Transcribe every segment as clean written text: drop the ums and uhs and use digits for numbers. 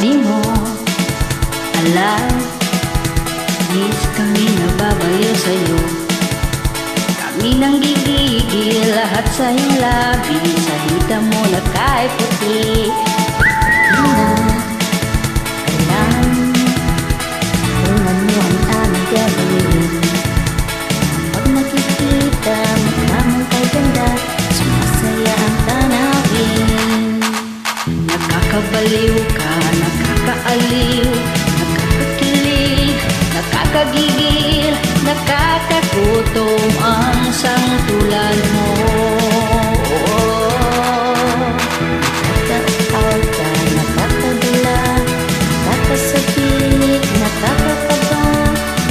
Di mo alam, miss kami nababaliw sa'yo. Kami nang gigigil lahat sa iyong labi, sa hita mo na kahit puti. Di mo alam kung ano ang aming gagawin. Pag nakikita mo namang kay ganda, sumasaya ang tanawin. Nakakabaliw ka, nakakaaliw, nakakakilig, nakakagigil, nakakagutom ang isang tulad mo. Nakakaaw ka, nakakadala, nakakasabik, nakakakaba,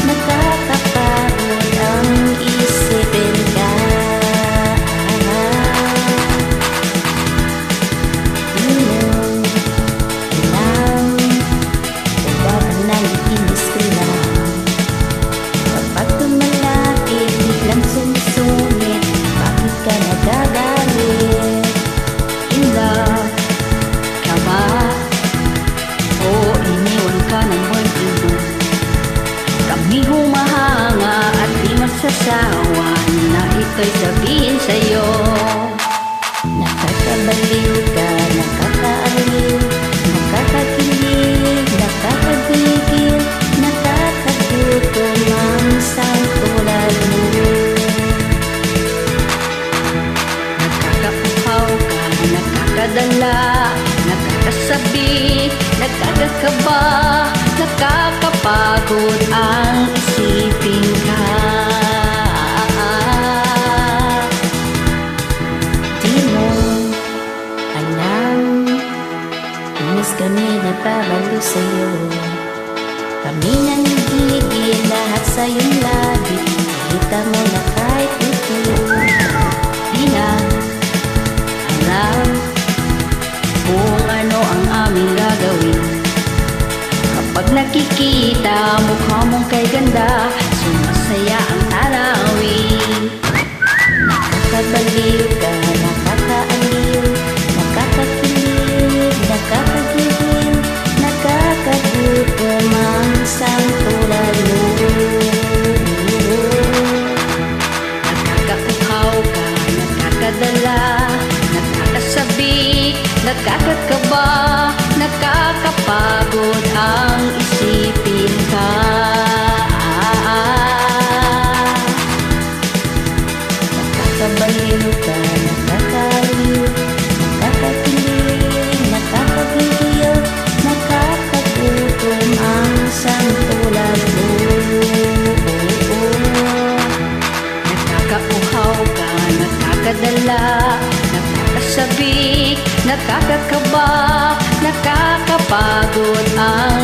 nakakapagod ang isipin ka. Kami humahanga at di magsasawa na ito'y sabihin sa'yo. Nakakabaliw ka, nakakaaliw, nakakakilig, nakakagigil, nakakagutom ang isang tulad mo. Nakakauhaw ka, nakakadala, nakakasabik, nakakakaba, nakakapagod ang isipin ka. Di mo alam, inis kami nagpabalo sa'yo. Kami nanggigil lahat sa iyong labi, kita mo na kahit ito. Di na alam kung ano ang aming gagawin. Pag nakikita mukha mong kay ganda, sumasaya ang tanawin. Nakakabaliw ka, nakakaaliw, nakakakilig, nakakagigil, nakakagutom ang isang tulad mo. Nakakauhaw ka, nakakadala, nakakasabik, nakakakaba, nakakapagod ang isipin ka. Nakakabaliw ka, nakakaaliw, nakakakilig, nakakagigil, nakakagutom ang isang tulad mo. Nakakauhaw ka, nakakadala, nakakasabik, nakakakaba, nakakapagod ang